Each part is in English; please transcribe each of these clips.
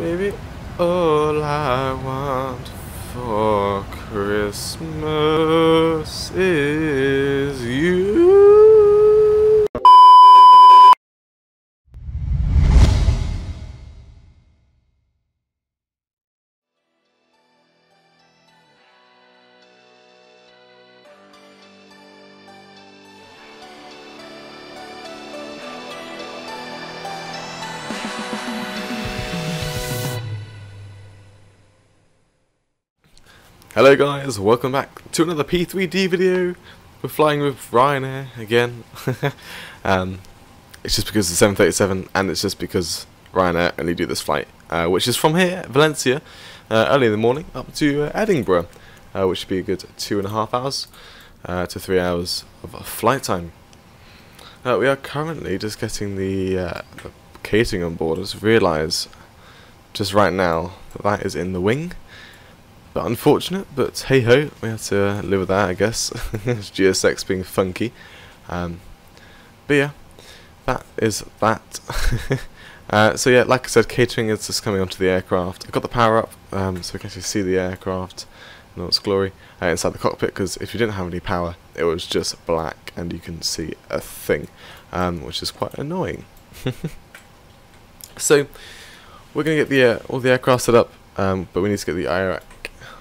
Baby, all I want for Christmas is you. Hello guys, welcome back to another P3D video. We're flying with Ryanair again. It's just because it's 737 and it's just because Ryanair only do this flight, which is from here, Valencia, early in the morning up to Edinburgh, which should be a good 2.5 hours to 3 hours of flight time. We are currently just getting the catering on board. I just realise just right now that is in the wing. But unfortunate, but hey ho, we have to live with that, I guess. GSX being funky. But yeah, that is that. So yeah, like I said, catering is just coming onto the aircraft. I've got the power up, so we can actually see the aircraft in all its glory inside the cockpit, because if you didn't have any power, it was just black and you couldn't see a thing, which is quite annoying. So we're going to get all the aircraft set up, but we need to get the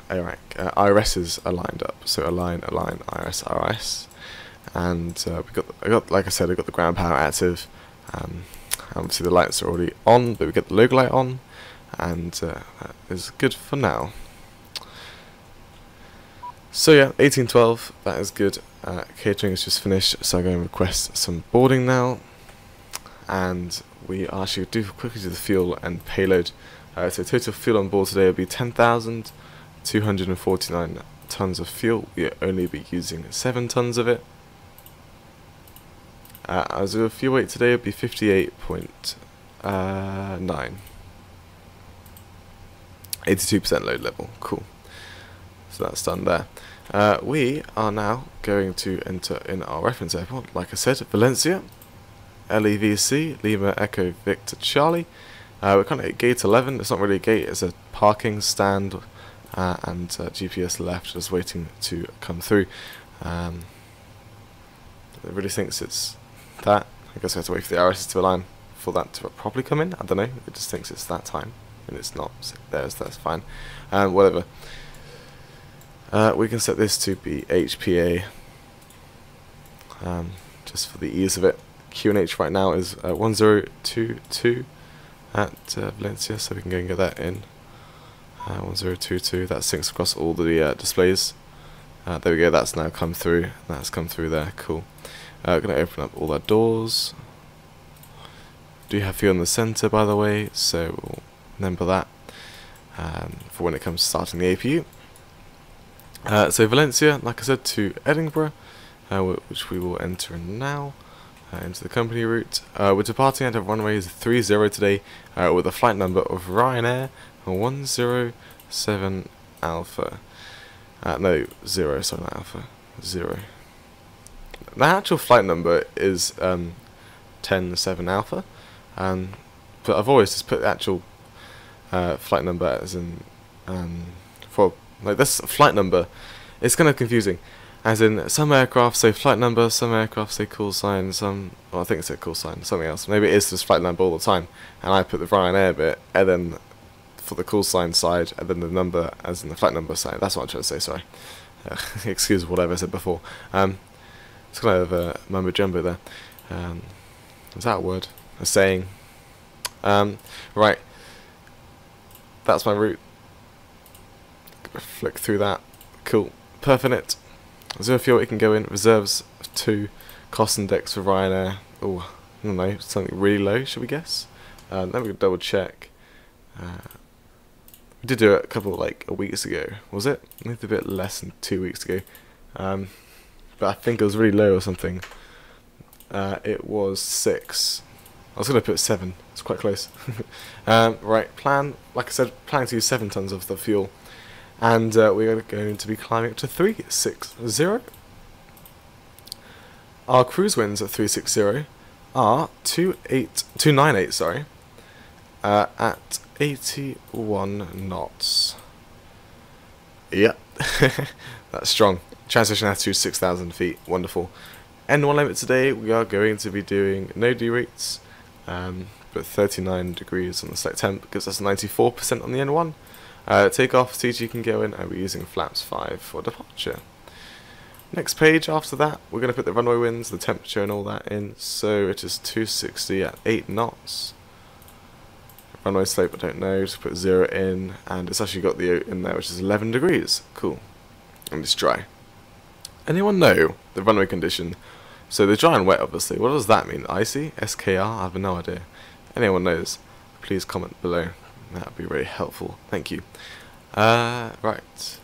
IRSs are lined up, so align, IRS, and I got, like I said, I got the ground power active. Obviously the lights are already on, but we get the logo light on, and that is good for now. So yeah, 1812, that is good. Catering is just finished, so I'm going to request some boarding now, and we actually quickly do the fuel and payload. So total fuel on board today will be 10,249 tons of fuel. We'll only be using 7 tons of it. As a fuel weight today will be 58.9. 82% load level. Cool. So that's done there. We are now going to enter in our reference airport. Like I said, Valencia, LEVC, Lima Echo Victor Charlie. We're kind of at gate 11. It's not really a gate, it's a parking stand, and GPS left, just waiting to come through. It really thinks it's that. I guess we have to wait for the RS to align for that to properly come in. I don't know, it just thinks it's that time, and it's not. So that's fine. Whatever. We can set this to be HPA, just for the ease of it. QNH right now is 1022 at Valencia, so we can go and get that in. 1022, that syncs across all the displays. There we go, that's now come through. That's come through there, cool. We're going to open up all our doors. Do have fuel in the centre, by the way, so we'll remember that for when it comes to starting the APU. So Valencia, like I said, to Edinburgh, which we will enter in now. Into the company route. We're departing out of runway 30 today with a flight number of Ryanair 107 Alpha. No, 0, sorry, not Alpha. 0. The actual flight number is 107 Alpha, but I've always just put the actual flight number as in for like this flight number. It's kind of confusing. As in, some aircraft say flight number, some aircraft say call sign, some, well, I think it's a call sign, something else. Maybe it is just flight number all the time, and I put the Ryanair bit, and then for the call sign side, and then the number as in the flight number side. That's what I'm trying to say, sorry. Excuse whatever I said before. It's kind of a mumbo jumbo there. Is that a word? A saying? Right. That's my route. Flick through that. Cool. Perfect. Zero fuel, it can go in. Reserves 2. Cost index for Ryanair. Oh, I don't know, something really low, should we guess? Then we can double check. We did do it a couple, like, weeks ago. Was it? Maybe a bit less than 2 weeks ago. But I think it was really low or something. It was 6. I was going to put 7. It's quite close. Right, plan. Like I said, planning to use 7 tons of the fuel. And we are going to be climbing up to 360. Our cruise winds at 360 are 298, sorry, at 81 knots. Yep, that's strong. Transition altitude 6,000 feet, wonderful. N1 limit today, we are going to be doing no derates, but 39 degrees on the select temp gives us 94% on the N1. Takeoff, CG can go in, and we're using flaps 5 for departure. Next page after that, we're going to put the runway winds, the temperature and all that in, so it is 260 at 8 knots. Runway slope, I don't know, just put 0 in, and it's actually got the O in there, which is 11 degrees. Cool. And it's dry. Anyone know the runway condition? So the dry and wet, obviously. What does that mean? Icy? SKR? I have no idea. Anyone knows? Please comment below. That would be very helpful. Thank you. Right.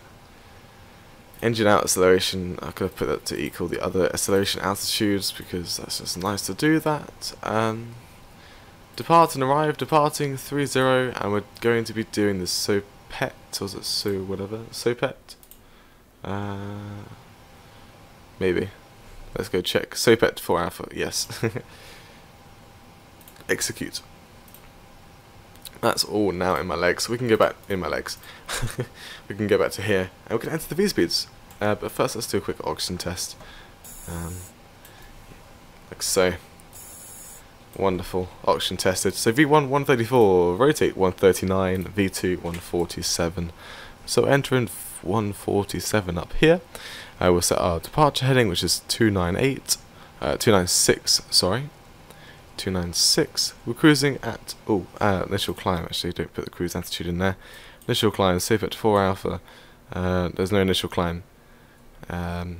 Engine out acceleration. I could have put that to equal the other acceleration altitudes because that's just nice to do that. Depart and arrive. Departing 30, and we're going to be doing the SOPET. Or is it so whatever? SOPET? Maybe. Let's go check. SOPET 4 Alpha. Yes. Execute. That's all now in my legs. We can go back in my legs. We can go back to here, and we can enter the V-speeds. But first, let's do a quick oxygen test. Like so. Wonderful. Oxygen tested. So V1 134, rotate 139, V2 147. So entering 147 up here. We'll set our departure heading, which is 296. Sorry. 296. We're cruising at initial climb. Actually, don't put the cruise altitude in there. Initial climb, safe at 4 Alpha. There's no initial climb. We'll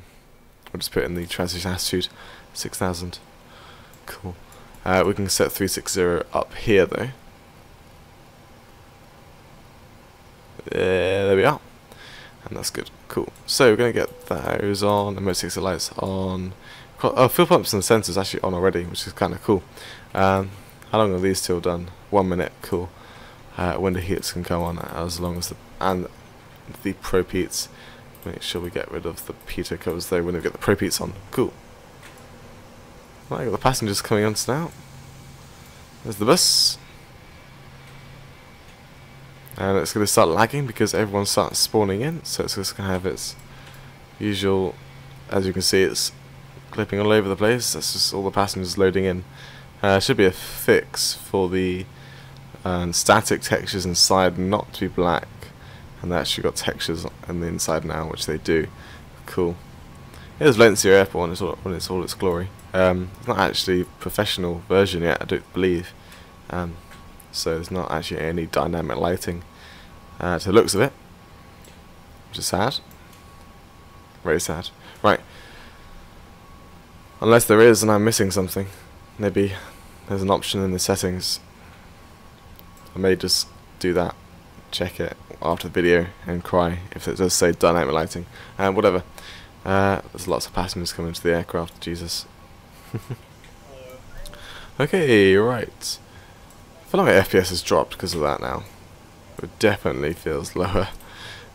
just put in the transition altitude 6,000. Cool. We can set 360 up here though. There we are. And that's good. Cool. So we're going to get those on. Emergency exit lights on. Fuel pumps and sensors actually on already, which is kind of cool. How long are these till done? 1 minute. Cool. Window heats can come on as long as the Pro Heats. Make sure we get rid of the pitot covers though when we get the Pro Heats on. Cool. Right, got the passengers coming on now. There's the bus. And it's going to start lagging because everyone starts spawning in, so it's just going to have its usual, as you can see, it's clipping all over the place. That's just all the passengers loading in. Should be a fix for the static textures inside not to be black, and they actually got textures on the inside now, which they do. Cool. Here's Valencia Airport when it's all its glory. It's not actually a professional version yet, I don't believe. So there's not actually any dynamic lighting to the looks of it, which is sad. Very sad. Right. Unless there is and I'm missing something. Maybe there's an option in the settings. I may just do that, check it after the video and cry if it does say dynamic lighting. Whatever. There's lots of passengers coming into the aircraft, Jesus. Okay, right. I feel like my FPS has dropped because of that now. It definitely feels lower.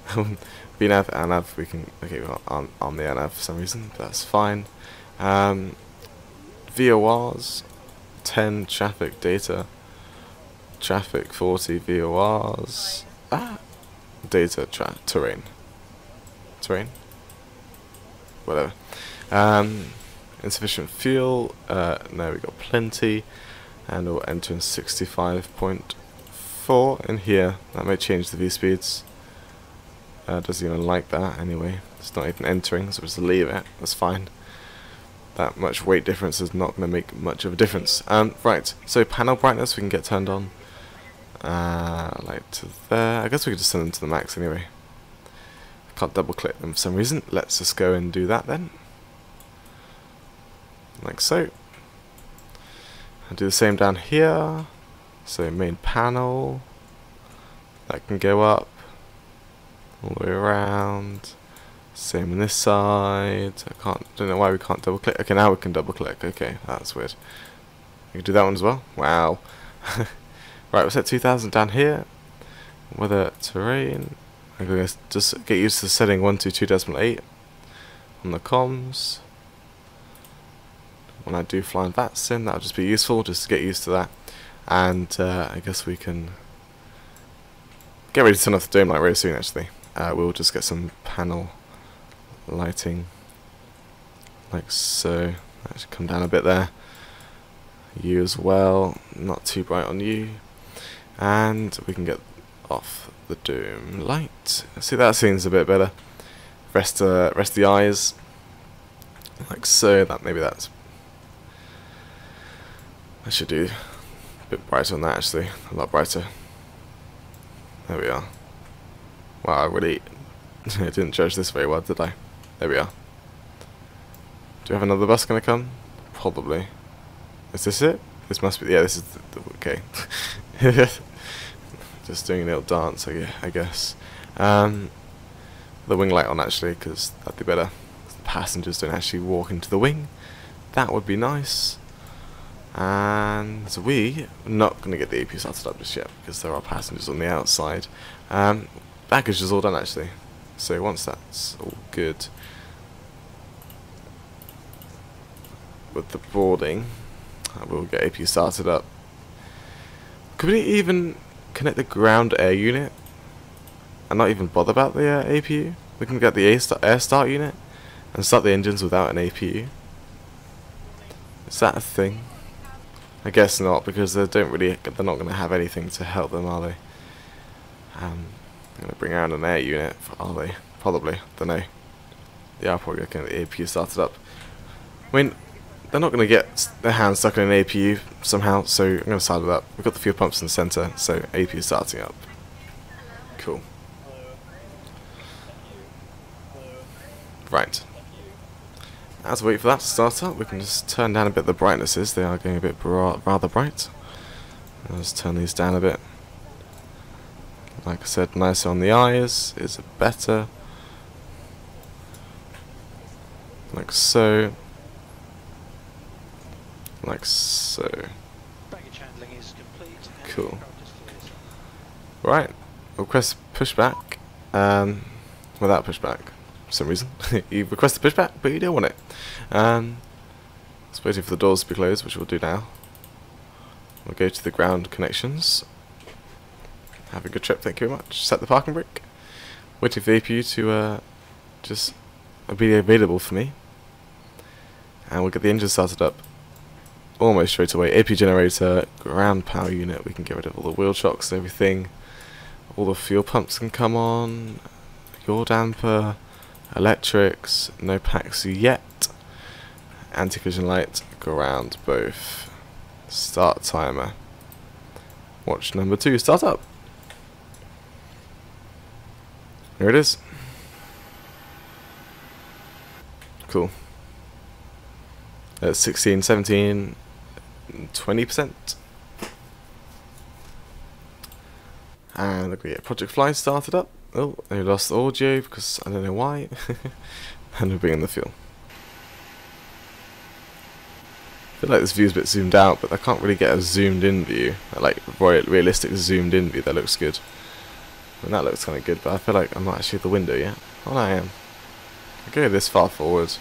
VNAV, ANAV, we can... Okay, we're on the ANAV for some reason, but that's fine. VORs, 10 traffic data. Traffic, 40 VORs. Data, terrain. Terrain? Whatever. Insufficient fuel. No, we got plenty. And we'll enter in 65.4 in here. That may change the V-speeds. Doesn't even like that anyway. It's not even entering, so just leave it. That's fine. That much weight difference is not going to make much of a difference. Right, so panel brightness we can get turned on. Like to there. I guess we could just send them to the max anyway. I can't double click them for some reason. Let's just go and do that then. Like so. I'll do the same down here. So main panel. That can go up. All the way around. Same on this side. Don't know why we can't double click. Okay, now we can double click. Okay, that's weird. We can do that one as well. Wow. Right, we'll set 2000 down here. Weather, terrain. I'm going to just get used to setting 122.8 on the comms. When I do flying VATS in, that'll just be useful just to get used to that. And I guess we can get ready to turn off the dome light very soon actually. We'll just get some panel lighting like so. That should come down a bit there. You as well, not too bright on you. And we can get off the dome light. See, that seems a bit better. Rest the eyes like so. That I should do a bit brighter on that actually, a lot brighter. There we are. Wow, I really I didn't judge this very well, did I? There we are. Do we have another bus gonna come? Probably. Is this it? This must be. Yeah, this is okay. Just doing a little dance, I guess. The wing light on actually, because that'd be better. The passengers don't actually walk into the wing. That would be nice. And so we're not going to get the AP started up just yet because there are passengers on the outside. Baggage is all done actually. So once that's all good with the boarding, we'll get AP started up. Could we even connect the ground air unit and not even bother about the APU? We can get the air start unit and start the engines without an APU. Is that a thing? I guess not, because they're not going to have anything to help them, are they? Going to bring out an air unit, are they? Probably. Don't know. They are probably going to get the APU started up. I mean, they're not going to get their hands stuck in an APU somehow, so I'm going to start with that. We've got the fuel pumps in the centre, so APU starting up. Cool. Right. As we wait for that to start up, we can just turn down a bit the brightnesses. They are getting a bit rather bright. Let's turn these down a bit. Like I said, nicer on the eyes is better. Like so. Like so. Cool. Right. Request pushback. Without pushback. For some reason. You request a pushback, but you don't want it. Just waiting for the doors to be closed, which we'll do now. We'll go to the ground connections. Have a good trip, thank you very much. Set the parking brake. Waiting for the APU to just be available for me. And we'll get the engine started up almost straight away. APU generator, ground power unit, we can get rid of all the wheel chocks and everything. All the fuel pumps can come on. Yaw damper. Electrics, no packs yet. Anti-collision light, ground both. Start timer. Watch number 2 start up. Here it is. Cool. 16, 17, 20%. And look, we get Project Fly started up. Oh, I lost the audio because I don't know why. And we're bringing the fuel. I feel like this view is a bit zoomed out, but I can't really get a zoomed in view. Like realistic zoomed in view that looks good. And that looks kind of good, but I feel like I'm not actually at the window yet. Oh, no, I am. I go this far forward.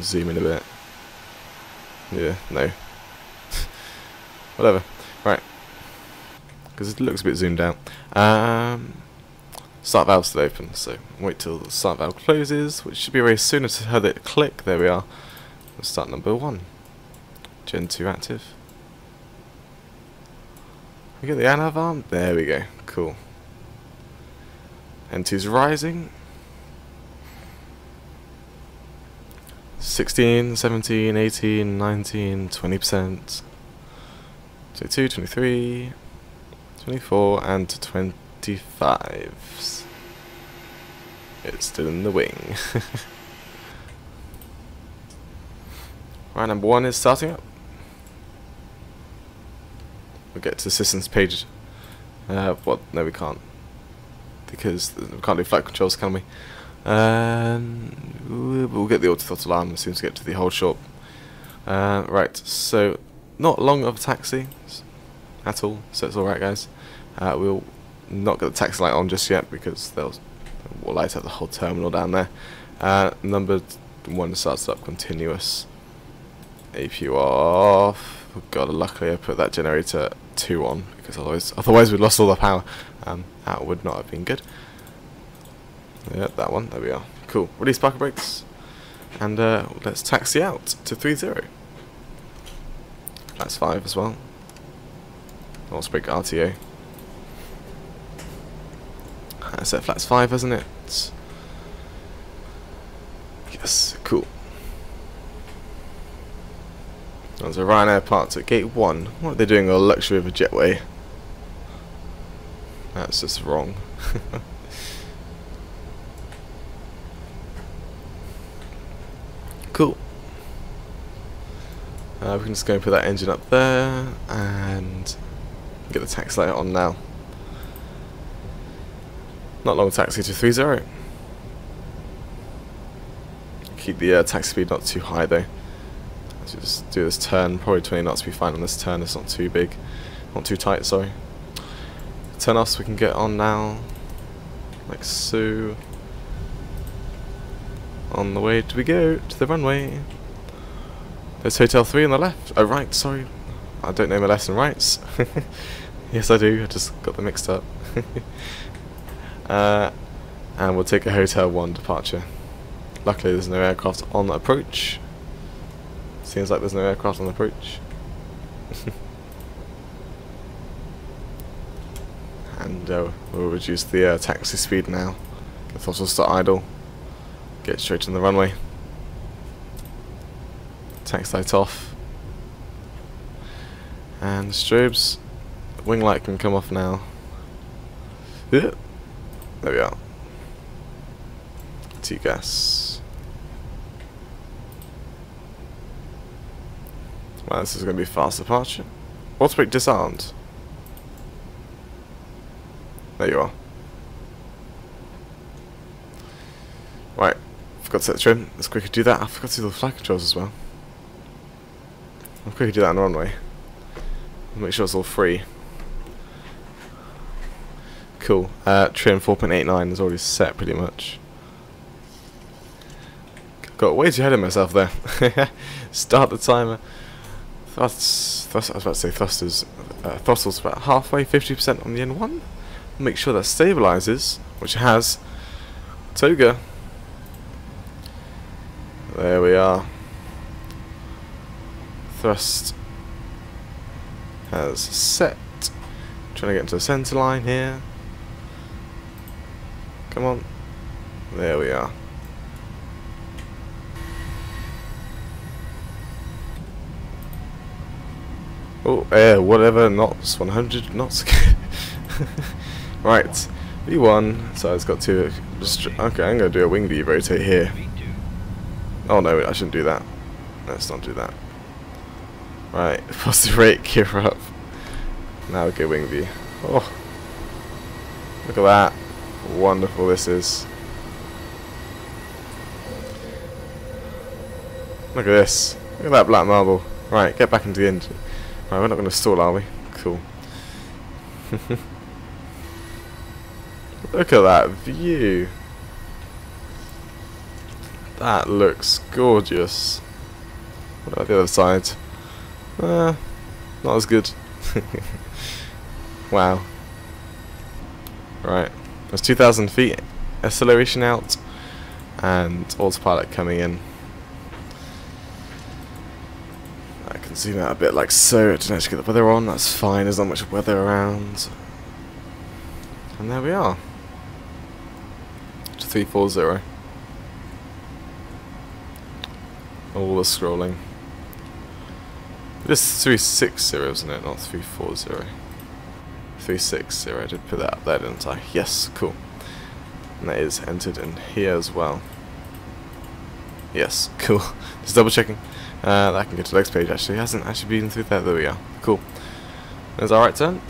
Zoom in a bit. Yeah, no. Whatever. Right. Because it looks a bit zoomed out. Start valve's still open, so wait till the start valve closes, which should be very soon. As I heard it click, there we are. We'll start number 1. Gen 2 active. We get the ANAV arm. There we go. Cool. N2's rising. 16, 17, 18, 19, 20%. 22, 23. 24 and 25s. It's still in the wing. Right, number 1 is starting up. We'll get to the systems page. What? No, we can't. Because we can't do flight controls, can we? We'll get the auto throttle alarm as soon as we get to the hold short. Right, so not long of a taxi at all, so it's alright, guys. We'll not get the taxi light on just yet because we'll light up the whole terminal down there. Number 1 starts up continuous. APU off. Oh god, luckily I put that generator 2 on, because otherwise we'd lost all the power. That would not have been good. Yeah, that one. There we are. Cool. Release parking brakes, and let's taxi out to 30. That's 5 as well. Let's break RTA. I said flats 5, isn't it? Yes, cool. There's a Ryanair parked at gate 1. What are they doing on the luxury of a jetway? That's just wrong. Cool. We can just go and put that engine up there and get the taxi light on now. Not long taxi to 30. Keep the taxi speed not too high though. Let's just do this turn. Probably 20 knots will be fine on this turn. It's not too big, not too tight. Sorry. Turn off so we can get on now, like so. On the way we go to the runway. There's Hotel 3 on the left. Oh right, sorry. I don't know my lefts and rights. Yes I do, I just got them mixed up. And we'll take a Hotel 1 departure. Luckily there's no aircraft on approach. Seems like there's no aircraft on approach. And we'll reduce the taxi speed now. The throttles to idle. Get straight to the runway. Taxi light off. And strobes. Wing light can come off now. Yeah. There we are. T-gas. Well, this is going to be a fast departure. Autobrake disarmed. There you are. Right. Forgot to set the trim. Let's quickly do that. I forgot to do the flight controls as well. I'll quickly do that on the runway. Make sure it's all free. Cool. Trim 4.89 is already set pretty much. Got way too ahead of myself there. Start the timer. I was about to say thrusters. Throttle's about halfway, 50% on the N1. Make sure that stabilizes, which it has. Toga. There we are. Thrust has set. Trying to get into the center line here. Come on. There we are. Oh, whatever knots. 100 knots. Right. V1. So it's got to. Okay, I'm going to do a wing V rotate here. Oh no, I shouldn't do that. Let's not do that. Right. Positive rate, gear up. Now we go wing V. Oh. Look at that. Wonderful this is. Look at this. Look at that black marble. Right, get back into the engine. Right, we're not going to stall, are we? Cool. Look at that view. That looks gorgeous. What about the other side? Not as good. Wow. Right. There's 2,000 feet acceleration out and autopilot coming in. I can zoom out a bit like so. I didn't actually get the weather on. That's fine. There's not much weather around. And there we are. To 340. All the scrolling. This is 360, isn't it? Not 340. 360. I did put that up there, didn't I? Yes, cool. And that is entered in here as well. Yes, cool. Just double checking. That can get to the next page actually. It hasn't actually been through there. There we are. Cool. There's our right turn.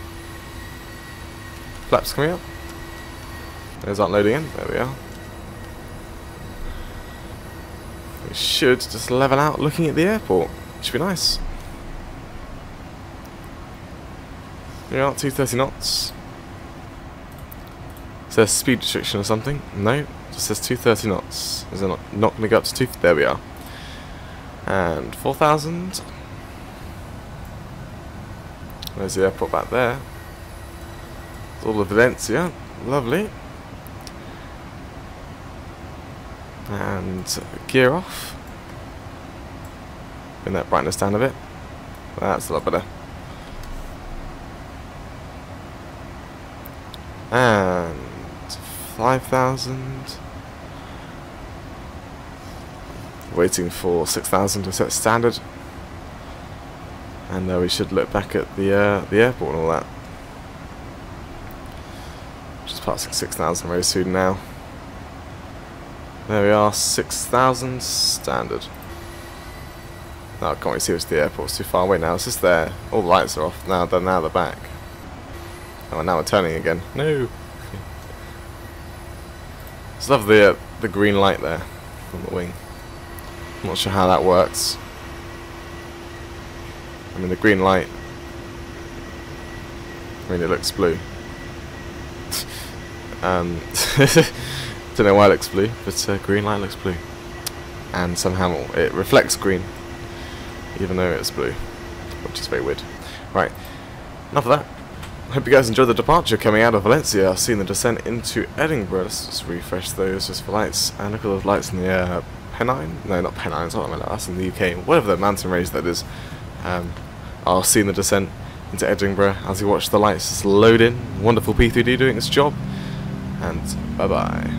Flaps coming up. There's aren't loading in. There we are. We should just level out looking at the airport. Should be nice. We are 230 knots. Is there a speed restriction or something? No, it just says 230 knots. Is it not going to go up to 2? There we are. And 4,000. There's the airport back there. It's all of Valencia. Lovely. And gear off. Bring that brightness down a bit. That's a lot better. And 5,000. Waiting for 6,000 to set standard. And we should look back at the airport and all that. Just passing 6,000 very soon now. There we are, 6,000 standard. No, I can't really see what's the airport. It's too far away now. It's just there. All the lights are off. Now they're back. Oh, now we're turning again. No. Just love the green light there on the wing. I'm not sure how that works. I mean, the green light. I mean, it looks blue. Don't know why it looks blue, but green light looks blue. And somehow it reflects green, even though it's blue, which is very weird. Right, enough of that. Hope you guys enjoyed the departure coming out of Valencia. I've seen the descent into Edinburgh. Let's just refresh those just for lights. And look at those lights in the Pennine? No, not Pennine, that's in the UK. Whatever the mountain range that is. I'll see the descent into Edinburgh as you watch the lights just load in. Wonderful P3D doing its job. And bye-bye.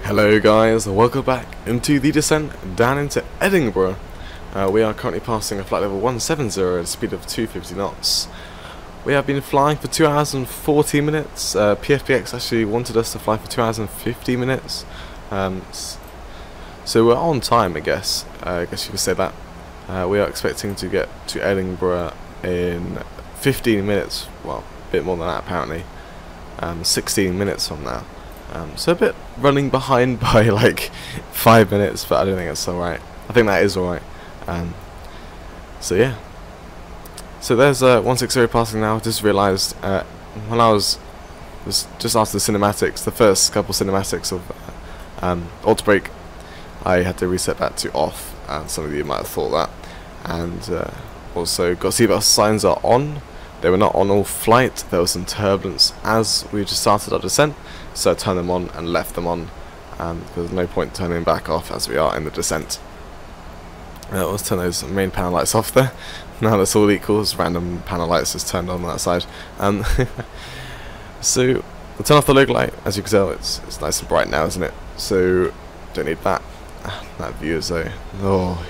Hello guys, and welcome back into the descent down into Edinburgh. We are currently passing a flight level 170 at a speed of 250 knots. We have been flying for 2 hours and 40 minutes. PFPX actually wanted us to fly for 2 hours and 50 minutes. So we're on time, I guess you could say that. We are expecting to get to Edinburgh in 15 minutes, well, a bit more than that apparently, 16 minutes from now. So a bit running behind by like 5 minutes, but I don't think that's alright. I think that is alright. So yeah. So there's 160 passing now. Just realised when I was just after the cinematics, the first couple cinematics of auto brake, I had to reset that to off, and some of you might have thought that. And also got to see if our signs are on. They were not on all flight. There was some turbulence as we just started our descent, so I turned them on and left them on, because there's no point turning back off as we are in the descent. Let's turn those main panel lights off there. Now that's all equals, random panel lights just turned on that side. So I'll turn off the logo light. As you can tell, it's nice and bright now, isn't it? So don't need that. That view is though. Oh,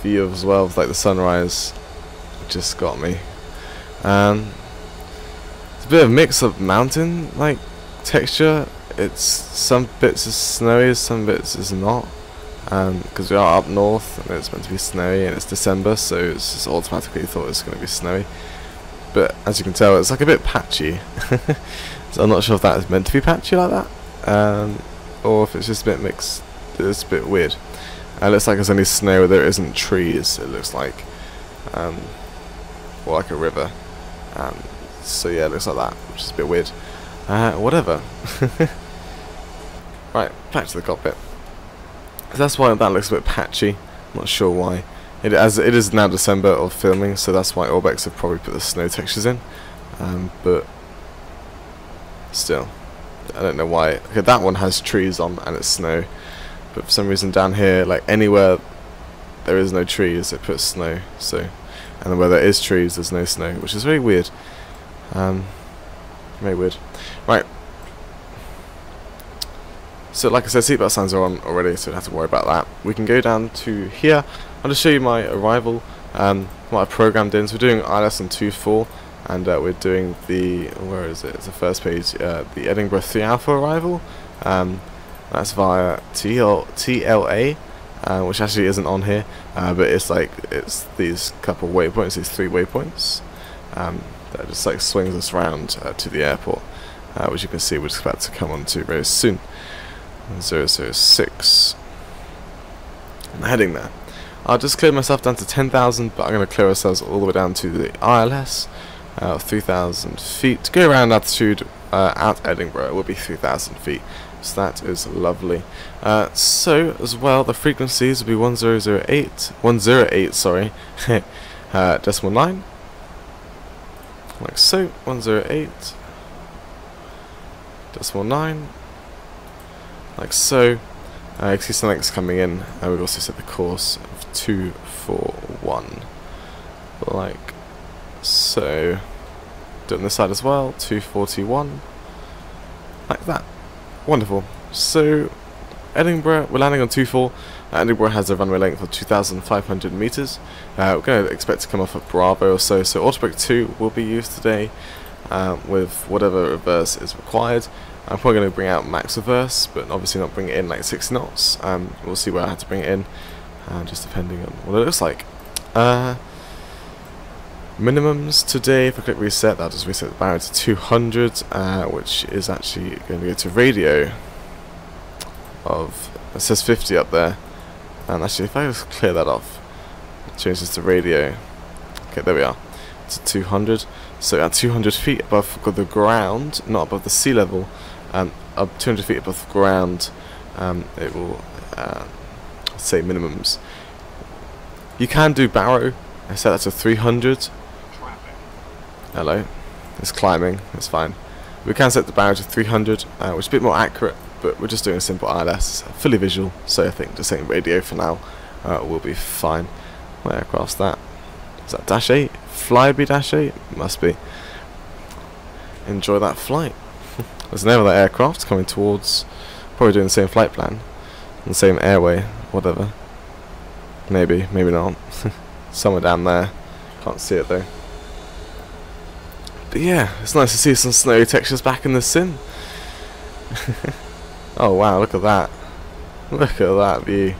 view as well of like the sunrise just got me. It's a bit of a mix of mountain like texture. It's some bits is snowy, some bits is not. Because we are up north and it's meant to be snowy and it's December, so it's just automatically thought it's going to be snowy. But as you can tell, it's like a bit patchy. So I'm not sure if that is meant to be patchy like that, or if it's just a bit mixed. It's a bit weird. It looks like it's only snow where there isn't trees. It looks like, or like a river. So yeah, it looks like that, which is a bit weird. Whatever. Right, back to the cockpit. So that's why that looks a bit patchy. I'm not sure why. It is now December of filming, so that's why Orbx have probably put the snow textures in. But still, I don't know why. Okay, that one has trees on and it's snow, but for some reason down here, like anywhere there is no trees, it puts snow. So, and then where there is trees, there's no snow, which is very weird. Very weird. Right. So like I said, seatbelt signs are on already, so don't have to worry about that. We can go down to here. I'll just show you my arrival, what I programmed in. So we're doing ILS on 2.4, and we're doing the, where is it? It's the first page, the Edinburgh 3 Alpha arrival. That's via TLA, which actually isn't on here, but it's these couple waypoints, these 3 waypoints, that just like swings us around to the airport, which you can see we're just about to come on to very soon. 006. I'm heading there. I'll just clear myself down to 10,000, but I'm going to clear ourselves all the way down to the ILS, 3,000 feet. To go around altitude at Edinburgh, it will be 3,000 feet. So that is lovely. So as well, the frequencies will be 108, sorry, decimal 9, like so, 108, decimal 9. Like so. You can see something's coming in. We've also set the course of 241, like so. Do it on this side as well. 241, like that. Wonderful. So Edinburgh, we're landing on 24. Edinburgh has a runway length of 2,500 meters. We're going to expect to come off at Bravo or so. So Autobrake 2 will be used today, with whatever reverse is required. I'm probably going to bring out max reverse, but obviously not bring it in like 60 knots. We'll see where I have to bring it in, just depending on what it looks like. Minimums today, if I click reset, that'll just reset the barrier to 200, which is actually going to go to radio of, it says 50 up there. And actually, if I just clear that off, change this to radio. Okay, there we are. It's 200. So at 200 feet above the ground, not above the sea level, up 200 feet above the ground, it will say minimums. You can do barrow. I set that to 300. Hello, it's climbing. It's fine. We can set the barrow to 300, which is a bit more accurate, but we're just doing a simple ILS, fully visual. So I think just saying radio for now will be fine. What aircraft's that? Is that Dash 8? Flybe Dash 8? Must be. Enjoy that flight. There's another aircraft coming towards, probably doing the same flight plan, the same airway, whatever. Maybe, maybe not. Somewhere down there. Can't see it though. But yeah, it's nice to see some snowy textures back in the sim. Oh wow, look at that. Look at that view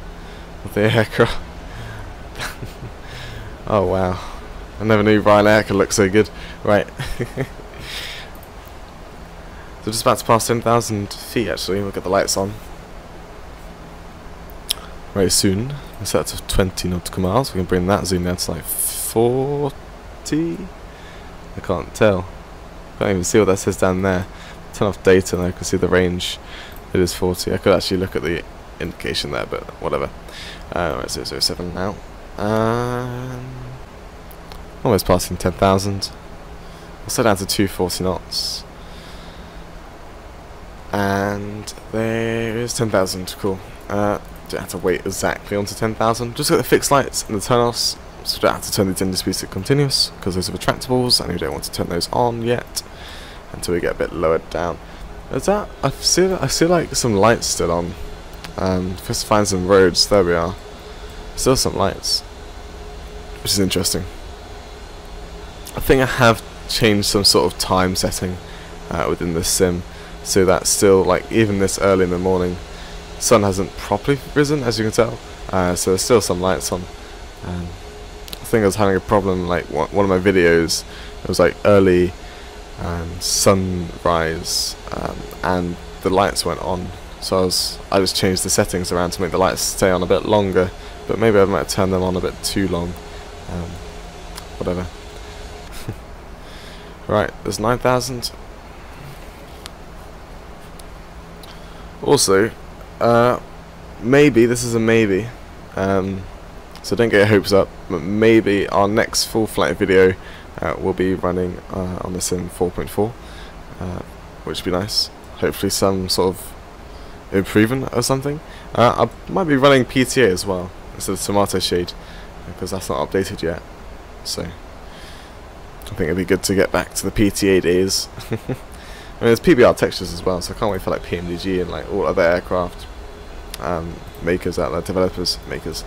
of the aircraft. Oh wow. I never knew Ryanair could look so good. Right. So just about to pass 10,000 feet actually. We'll get the lights on very soon. We set to 20 nautical miles. We can bring that zoom down to like 40. I can't tell. Can't even see what that says down there. Turn off data and I can see the range. It is 40. I could actually look at the indication there, but whatever. Right, 007 now. Almost passing 10,000. We'll set down to 240 knots. And there is 10,000. Cool. Don't have to wait exactly onto 10,000. Just got the fixed lights and the turn-offs. So we don't have to turn these indices to continuous because those are retractables, and we don't want to turn those on yet until we get a bit lower down. Is that? I see like some lights still on. First find some roads. There we are. Still some lights, which is interesting. I think I have changed some sort of time setting within this sim, so that still, like, even this early in the morning, the sun hasn't properly risen, as you can tell. So there's still some lights on. I think I was having a problem, like one of my videos, it was like early sunrise, and the lights went on. So I just changed the settings around to make the lights stay on a bit longer, but maybe I might turn them on a bit too long. Whatever. Right, there's 9,000. Also, maybe, this is a maybe, so don't get your hopes up, but maybe our next full flight video will be running on the Sim 4.4, which would be nice. Hopefully some sort of improvement or something. I might be running PTA as well, instead of Tomato Shade, because that's not updated yet, so I think it'd be good to get back to the PTA days. I mean, there's PBR textures as well, so I can't wait for like PMDG and like all other aircraft makers out there, developers, makers,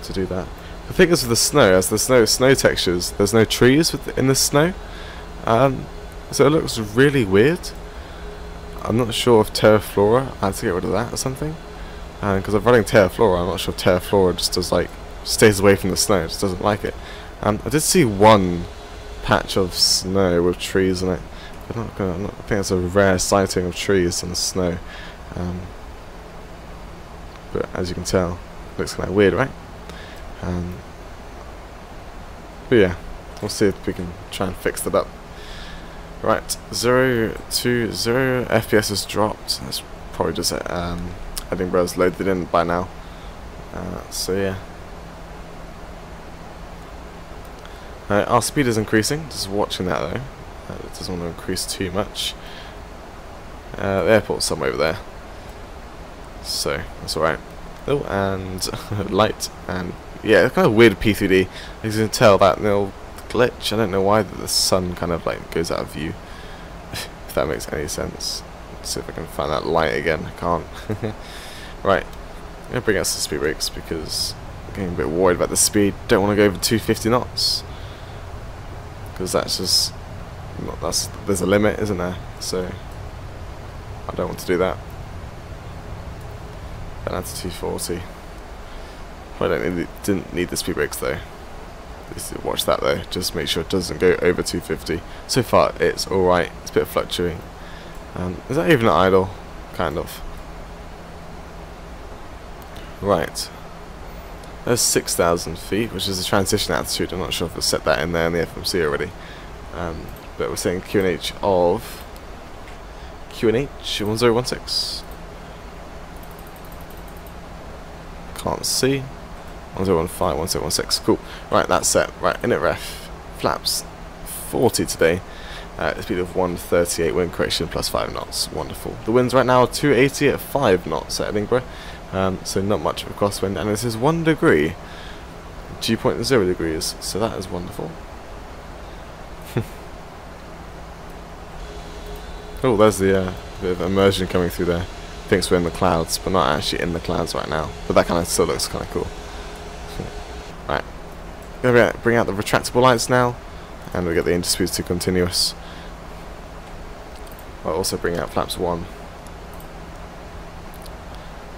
to do that. The thing is with the snow, as the snow textures, there's no trees in the snow, so it looks really weird. I'm not sure if Terraflora, I had to get rid of that or something, because I'm running Terraflora. I'm not sure if Terraflora just does like stays away from the snow, just doesn't like it. I did see one patch of snow with trees in it. I think it's a rare sighting of trees in the snow, but as you can tell, it looks kind of weird, right? But yeah, we'll see if we can try and fix that up. Right, 0 to 0 FPS has dropped. That's probably just Edinburgh's loaded in by now. So yeah. Our speed is increasing, just watching that though. It doesn't want to increase too much. The airport's somewhere over there, so that's alright. Oh, and light, and yeah, it's kind of weird P3D. As you can tell, that little glitch, I don't know why the sun kind of like goes out of view, if that makes any sense. Let's see if I can find that light again. I can't. Right, I'm going to bring out some speed brakes because I'm getting a bit worried about the speed. Don't want to go over 250 knots. Because that's just there's a limit, isn't there? So I don't want to do that. Then that's 240. Didn't need the speed brakes though. Watch that though. Just make sure it doesn't go over 250. So far it's all right. It's a bit fluctuating. Is that even an idle? Kind of. Right. There's 6,000 feet, which is the transition altitude. I'm not sure if I've set that in there in the FMC already. But we're saying QNH of QNH 1016. Can't see. 1015, 1016. Cool. Right, that's set. Right, init ref. Flaps 40 today. Speed of 138, wind correction plus 5 knots. Wonderful. The winds right now are 280 at 5 knots at Edinburgh. So not much of a crosswind, and this is 1 degree, G point 0 degrees, so that is wonderful. Oh, there's the bit of immersion coming through there. Thinks we're in the clouds, but not actually in the clouds right now. But that kind of still looks kind of cool. Right, gonna bring out the retractable lights now, and we get the interspheres to continuous. I'll also bring out flaps 1.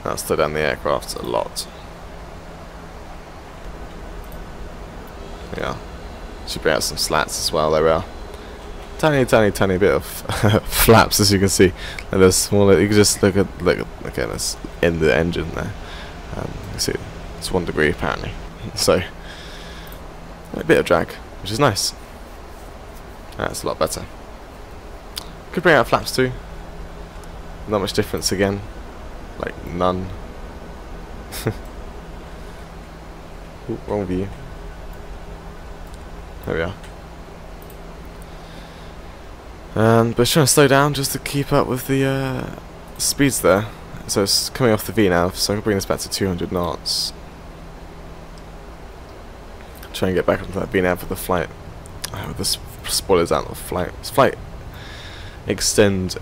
That'll slow down the aircraft a lot. Yeah. Should bring out some slats as well. There we are. Tiny bit of flaps, as you can see. And they're smaller. You can just look at this in the engine there. You see, it's 1 degree apparently. So a bit of drag, which is nice. That's a lot better. Could bring out flaps too. Not much difference again. Like none. Ooh, wrong view. There we are. But it's trying to slow down just to keep up with the speeds there. So it's coming off the VNAV, so I can bring this back to 200 knots. Try and get back onto that VNAV for the flight. With the spoilers out of the flight. It's flight extend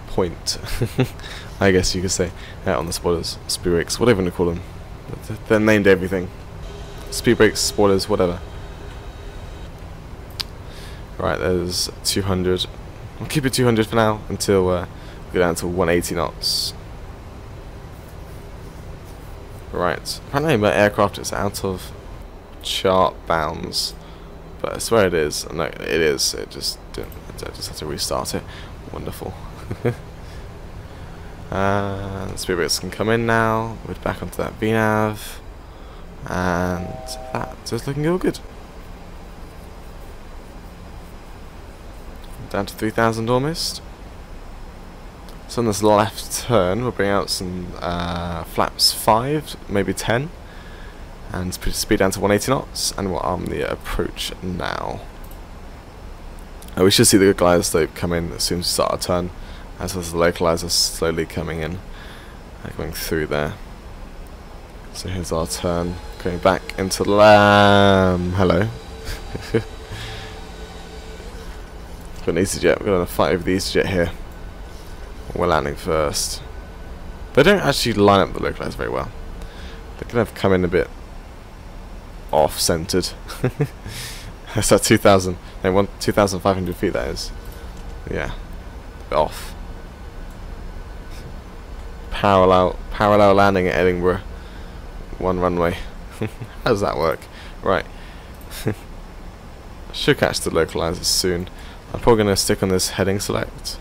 point, I guess you could say, on the spoilers, speed brakes, whatever you want to call them. They're named everything. Speed brakes, spoilers, whatever. Right, there's 200. I'll keep it 200 for now until we go down to 180 knots. Right, apparently my aircraft is out of chart bounds, but I swear it is. No, it is. It just didn't. I just had to restart it. Wonderful. Speed brakes can come in now. We're back onto that VNAV, and that is looking all good. Down to 3,000 almost. So on this left turn, we'll bring out some flaps 5, maybe 10, and speed down to 180 knots, and we'll arm the approach now. We should see the glider slope come in as soon as we start our turn, as well as the localizer slowly coming in, going through there. So here's our turn, going back into hello. Got an EasyJet. We're going to fight over the EasyJet here. We're landing first. They don't actually line up the localizer very well. They kind of come in a bit off-centered. That's that 2,500 feet that is. Yeah, a bit off. Parallel landing at Edinburgh. 1 runway. How does that work? Right. Should catch the localizer soon. I'm probably going to stick on this heading select.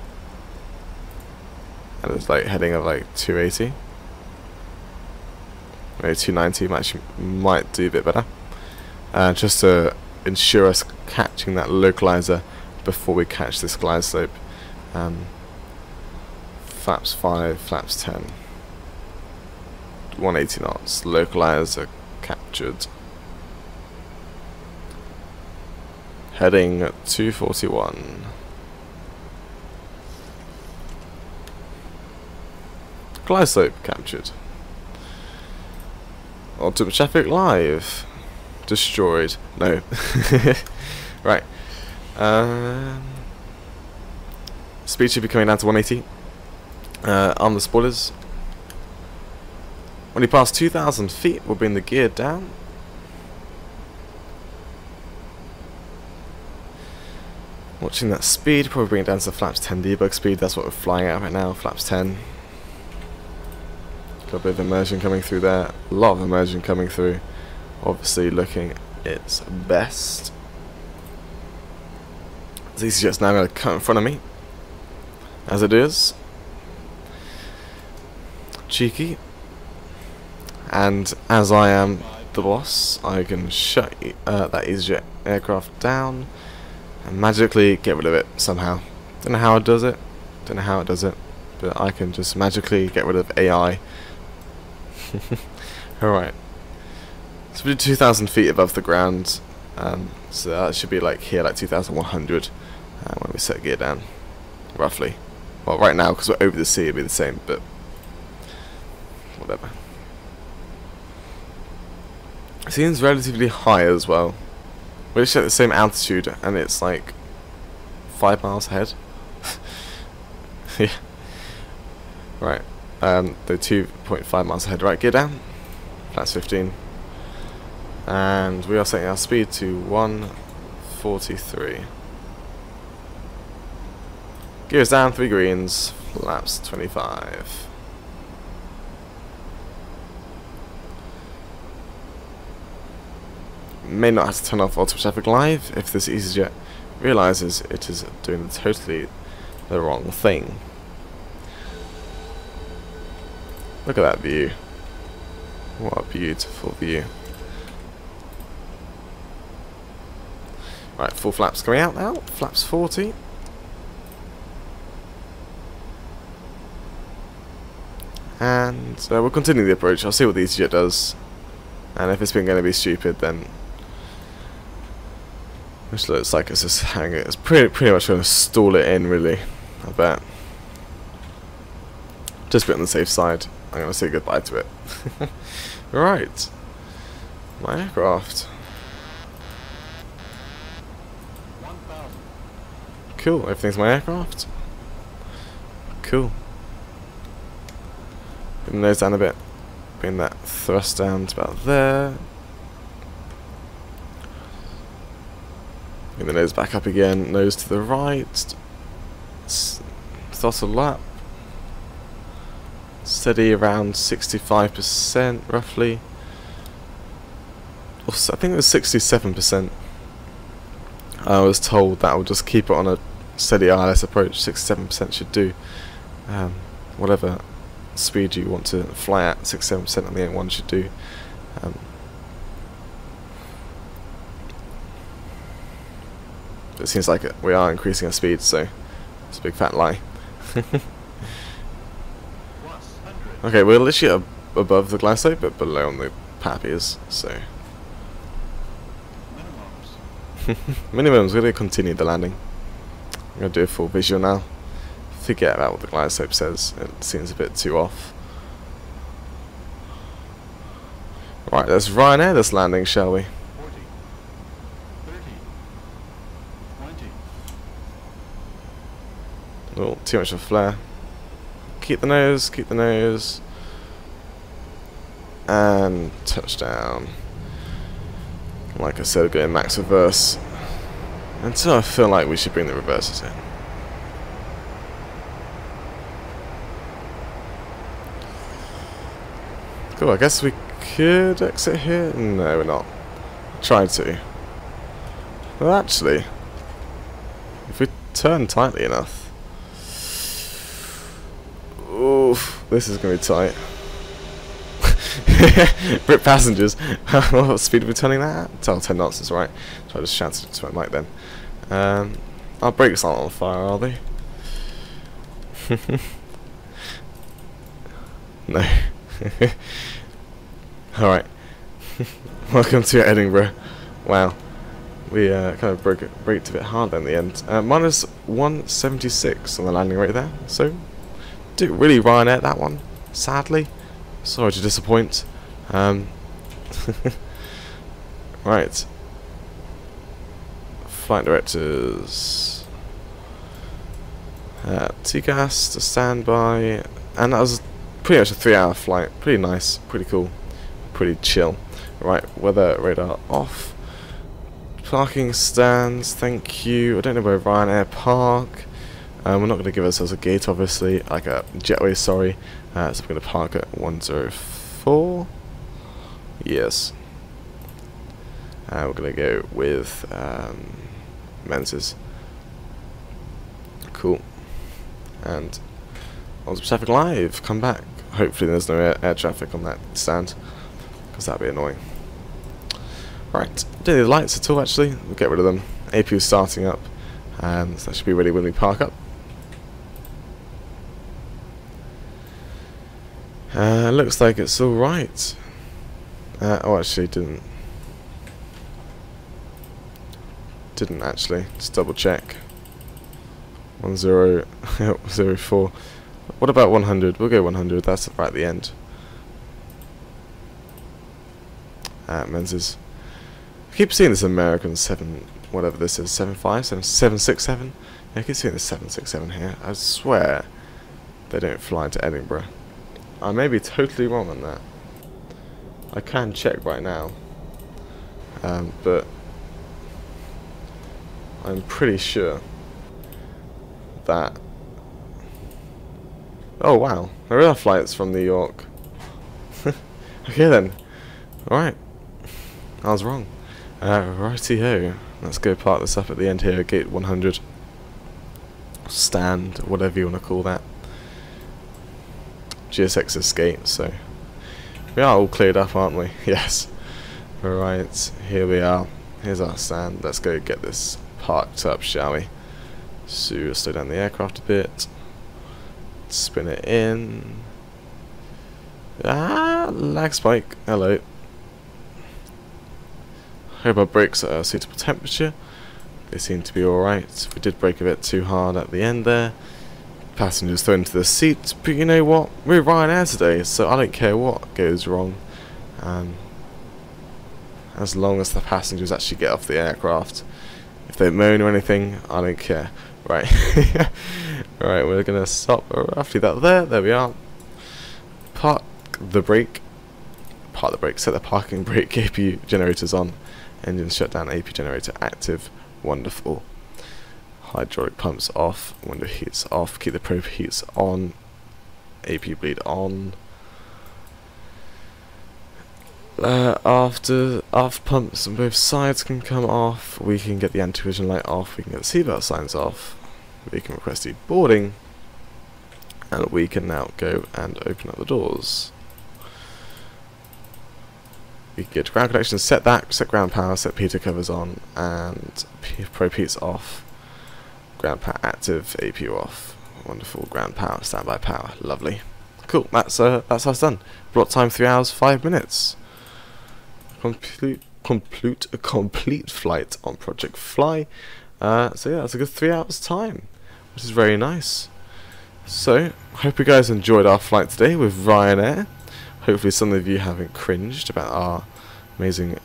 And it's like heading of like 280. Maybe 290 might do a bit better. Just to ensure us catching that localizer before we catch this glide slope. Flaps 5, flaps 10. 180 knots. Localizer captured. Heading 241. Glide slope captured. Ultimate traffic live. Destroyed. No. Right. Speed should be coming down to 180. On the spoilers. When you pass 2,000 feet, we'll bring the gear down. Watching that speed, probably bring it down to the flaps 10 debug speed. That's what we're flying at right now, flaps 10. Got a bit of immersion coming through there. A lot of immersion coming through. Obviously looking its best. The EasyJet's now going to cut in front of me. As it is. Cheeky. And as I am the boss, I can shut that EasyJet aircraft down and magically get rid of it somehow. Don't know how it does it. But I can just magically get rid of AI. Alright. So we're 2,000 feet above the ground. So that should be like here, like 2,100 when we set gear down. Roughly. Well, right now, because we're over the sea, it'll be the same, but whatever. It seems relatively high as well. We're just at the same altitude, and it's like 5 miles ahead. Yeah. Right. They're 2.5 miles ahead. Right, gear down. That's 15. And we are setting our speed to 143. Gears down, 3 greens, flaps 25. may not have to turn off auto traffic live if this EasyJet realizes it is doing totally the wrong thing. Look at that view. What a beautiful view. Right, full flaps coming out now. Flaps 40. And we'll continue the approach. I'll see what the EasyJet does. And if it's been going to be stupid, then which looks like it's just hanging. It's pretty much going to stall it in, really. I bet. Just a bit on the safe side. I'm going to say goodbye to it. Right. My aircraft. Cool. Everything's my aircraft. Cool. Bring the nose down a bit. Bring that thrust down to about there. Bring the nose back up again. Nose to the right. Throttle up. Steady around 65% roughly. Also, I think it was 67%. I was told that I would just keep it on a steady ILS approach. 67% should do. Whatever speed you want to fly at, 67% on the A1 should do. It seems like we are increasing our speed, so it's a big fat lie. Okay, we're literally above the glide slope, but below on the pappies, so. Minimums, we're going to continue the landing. I'm going to do a full visual now. Forget about what the glide slope says, it seems a bit too off. Right, let's Ryanair this landing, shall we? 40, 30, 20. Oh, too much of a flare. Keep the nose, keep the nose. And touchdown. Like I said, we're going max reverse. Until I feel like we should bring the reverses in. Cool, I guess we could exit here? No, we're not. Tried to. Well, actually, if we turn tightly enough. Oof, this is going to be tight. Rip passengers. What speed are we turning that at? Oh, 10 knots is right. So I just shouted it to my mic then. Our brakes aren't on fire, are they? No. Alright. Welcome to Edinburgh. Wow. We kind of braked a bit hard in the end. Minus 176 on the landing rate there. So, didn't really Ryanair that one, sadly. Sorry to disappoint. Right. Flight directors. TCAS to standby. And that was pretty much a 3-hour flight. Pretty nice, pretty cool, pretty chill. Right, weather radar off. Parking stands, thank you. I don't know where Ryanair park. We're not going to give ourselves a gate, obviously, like a jetway, sorry. So we're going to park at 104. Yes. We're going to go with Menzies. Cool. And on to traffic live, come back. Hopefully there's no air traffic on that stand, because that'd be annoying. Right, don't need the lights at all actually, we'll get rid of them. APU's starting up, so that should be ready when we park up. Looks like it's alright. Oh, actually didn't actually, just double check. 1004. What about 100? We'll go 100, that's right at the end. Menzies. I keep seeing this American 7, whatever this is, 75, 767. Yeah, I keep seeing this 767 here. I swear they don't fly to Edinburgh. I may be totally wrong on that. I can check right now. But I'm pretty sure that... Oh wow, there are flights from New York. Okay then. Alright. I was wrong. Righty-ho. Let's go park this up at the end here, gate 100. Stand, whatever you want to call that. GSX's gate, so we are all cleared up, aren't we? Yes. Alright, here we are. Here's our stand. Let's go get this parked up, shall we? So, slow down the aircraft a bit. Spin it in. Lag spike. Hello. Hope our brakes are at a suitable temperature. They seem to be alright. We did brake a bit too hard at the end there. Passengers thrown into the seat, but you know what? We're Ryanair today, so I don't care what goes wrong. As long as the passengers actually get off the aircraft. If they moan or anything, I don't care. Right. Right, we're gonna stop roughly that there. There we are. Park the brake. Park the brake. Set the parking brake. APU generators on. Engine shut down. AP generator active. Wonderful. Hydraulic pumps off. Window heats off. Keep the probe heats on. AP bleed on. After pumps on both sides can come off, we can get the anti-collision light off, we can get the seatbelt signs off, we can request deboarding, and we can now go and open up the doors. We can get to ground connection, set ground power, set P2 covers on, and probe heats off, ground power active, APU off. Wonderful, ground power, standby power, lovely. Cool, that's us done. Block time 3 hours 5 minutes. Complete flight on Project Fly. So yeah, that's a good 3 hours time, which is very nice. So, hope you guys enjoyed our flight today with Ryanair. Hopefully some of you haven't cringed about our amazing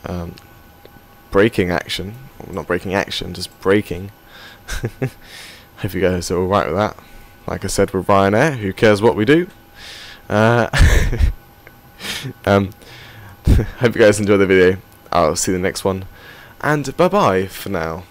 braking action. Well, not braking action, just braking. Hope you guys are alright with that. Like I said, with Ryanair, who cares what we do? Hope you guys enjoyed the video. I'll see you in the next one, and bye bye for now.